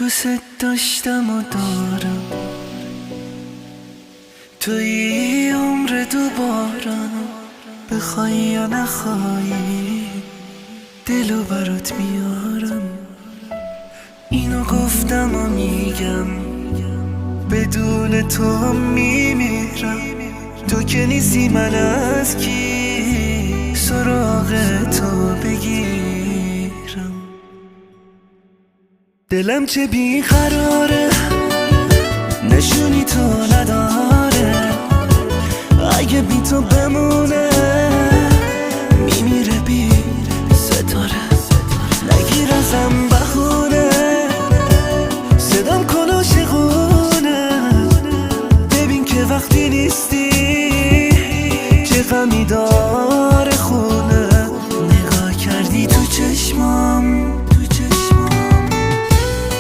دوست داشتم و دارم، توی عمر دوباره بخوای یا نخوای دلو برات میارم. اینو گفتم و میگم بدون تو هم میمیرم. تو که نیستی من از کی سراغ تو بگیرم. دلم چه بیقراره نشونی تو نداره، اگه بی تو بمونه میمیره بی ستاره. نگیر ازم